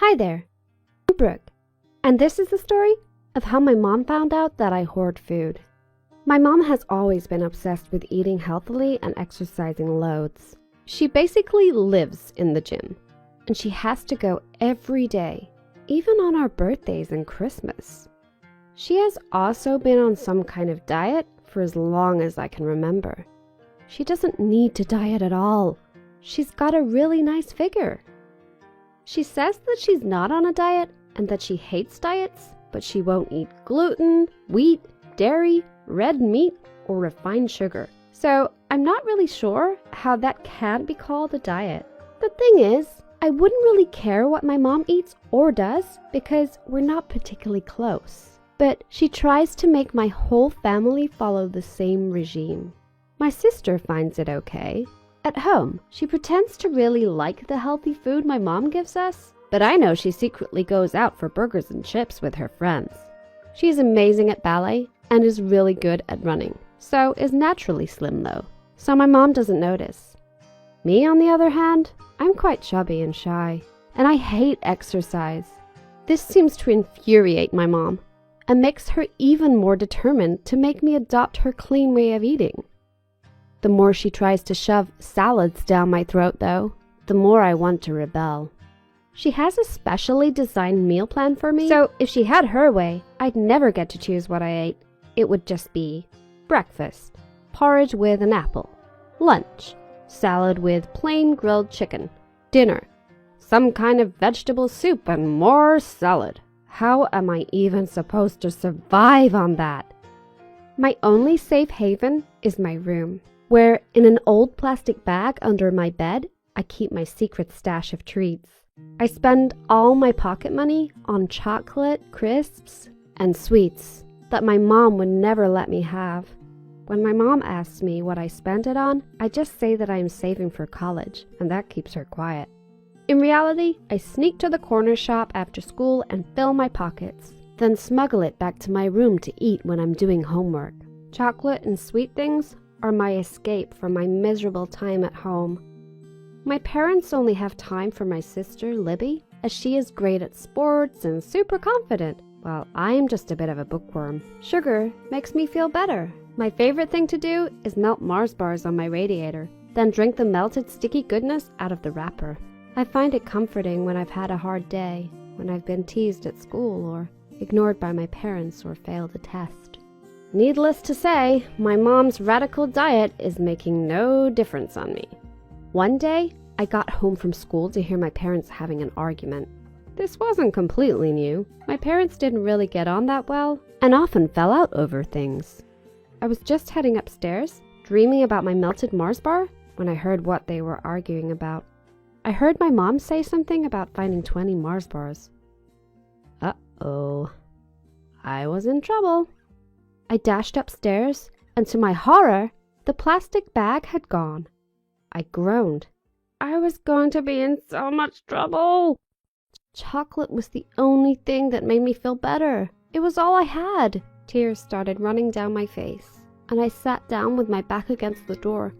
Hi there, I'm Brooke, and this is the story of how my mom found out that I hoard food. My mom has always been obsessed with eating healthily and exercising loads. She basically lives in the gym, and she has to go every day, even on our birthdays and Christmas. She has also been on some kind of diet for as long as I can remember. She doesn't need to diet at all. She's got a really nice figure. She says that she's not on a diet and that she hates diets, but she won't eat gluten, wheat, dairy, red meat, or refined sugar. So I'm not really sure how that can be called a diet. The thing is, I wouldn't really care what my mom eats or does because we're not particularly close. But she tries to make my whole family follow the same regime. My sister finds it okay. At home, she pretends to really like the healthy food my mom gives us, but I know she secretly goes out for burgers and chips with her friends. She's amazing at ballet and is really good at running, so is naturally slim though, so my mom doesn't notice. Me, on the other hand, I'm quite chubby and shy, and I hate exercise. This seems to infuriate my mom, and makes her even more determined to make me adopt her clean way of eating. The more she tries to shove salads down my throat, though, the more I want to rebel. She has a specially designed meal plan for me, so if she had her way, I'd never get to choose what I ate. It would just be breakfast, porridge with an apple, lunch, salad with plain grilled chicken, dinner, some kind of vegetable soup and more salad. How am I even supposed to survive on that? My only safe haven is my room, where in an old plastic bag under my bed, I keep my secret stash of treats. I spend all my pocket money on chocolate, crisps, and sweets that my mom would never let me have. When my mom asks me what I spend it on, I just say that I am saving for college, and that keeps her quiet. In reality, I sneak to the corner shop after school and fill my pockets, then smuggle it back to my room to eat when I'm doing homework. Chocolate and sweet things are my escape from my miserable time at home. My parents only have time for my sister, Libby, as she is great at sports and super confident, while I'm just a bit of a bookworm. Sugar makes me feel better. My favorite thing to do is melt Mars bars on my radiator, then drink the melted sticky goodness out of the wrapper. I find it comforting when I've had a hard day, when I've been teased at school or ignored by my parents or failed a test. Needless to say, my mom's radical diet is making no difference on me. One day, I got home from school to hear my parents having an argument. This wasn't completely new. My parents didn't really get on that well, and often fell out over things. I was just heading upstairs, dreaming about my melted Mars bar, when I heard what they were arguing about. I heard my mom say something about finding 20 Mars bars. Uh-oh. I was in trouble. I dashed upstairs, and to my horror, the plastic bag had gone. I groaned. I was going to be in so much trouble. Chocolate was the only thing that made me feel better. It was all I had. Tears started running down my face, and I sat down with my back against the door,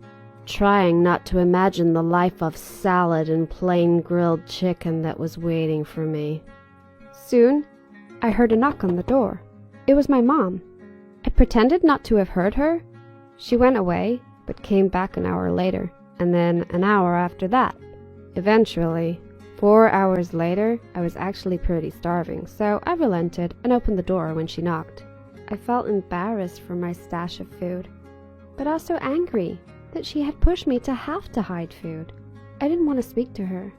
trying not to imagine the life of salad and plain grilled chicken that was waiting for me. Soon, I heard a knock on the door. It was my mom. I pretended not to have heard her. She went away, but came back an hour later, and then an hour after that. Eventually, 4 hours later, I was actually pretty starving, so I relented and opened the door when she knocked. I felt embarrassed for my stash of food, but also angry that she had pushed me to have to hide food. I didn't want to speak to her,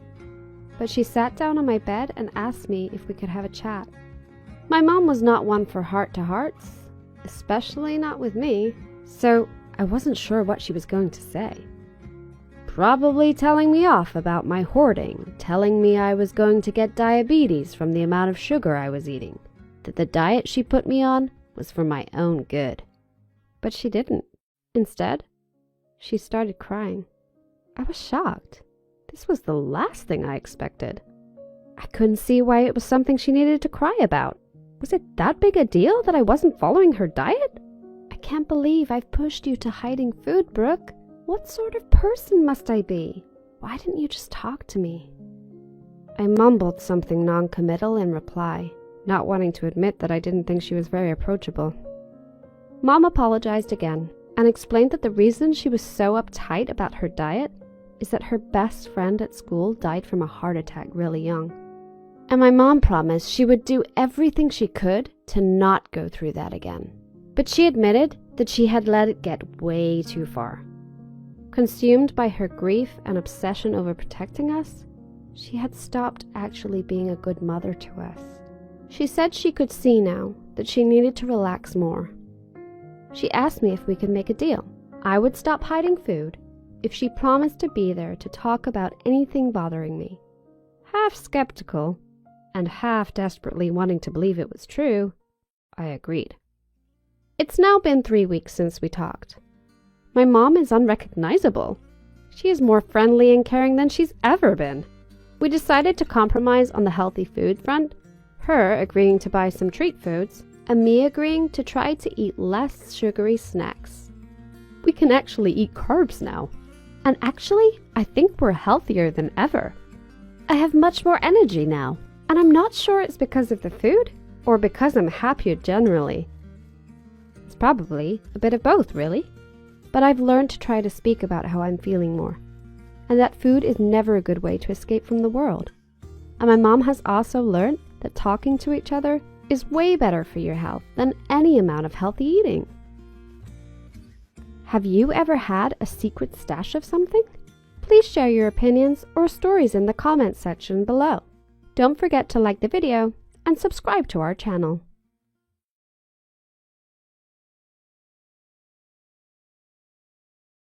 but she sat down on my bed and asked me if we could have a chat. My mom was not one for heart-to-hearts, especially not with me, so I wasn't sure what she was going to say. Probably telling me off about my hoarding, telling me I was going to get diabetes from the amount of sugar I was eating, that the diet she put me on was for my own good. But she didn't. Instead, she started crying. I was shocked. This was the last thing I expected. I couldn't see why it was something she needed to cry about. Was it that big a deal that I wasn't following her diet? I can't believe I've pushed you to hiding food, Brooke. What sort of person must I be? Why didn't you just talk to me? I mumbled something non-committal in reply, not wanting to admit that I didn't think she was very approachable. Mom apologized again and explained that the reason she was so uptight about her diet is that her best friend at school died from a heart attack really young. And my mom promised she would do everything she could to not go through that again. But she admitted that she had let it get way too far. Consumed by her grief and obsession over protecting us, she had stopped actually being a good mother to us. She said she could see now that she needed to relax more. She asked me if we could make a deal. I would stop hiding food if she promised to be there to talk about anything bothering me. Half skeptical, and half desperately wanting to believe it was true, I agreed. It's now been 3 weeks since we talked. My mom is unrecognizable. She is more friendly and caring than she's ever been. We decided to compromise on the healthy food front, her agreeing to buy some treat foods, and me agreeing to try to eat less sugary snacks. We can actually eat carbs now. And actually, I think we're healthier than ever. I have much more energy now, and I'm not sure it's because of the food or because I'm happier generally. It's probably a bit of both, really. But I've learned to try to speak about how I'm feeling more, and that food is never a good way to escape from the world. And my mom has also learned that talking to each other is way better for your health than any amount of healthy eating. Have you ever had a secret stash of something? Please share your opinions or stories in the comments section below. Don't forget to like the video and subscribe to our channel.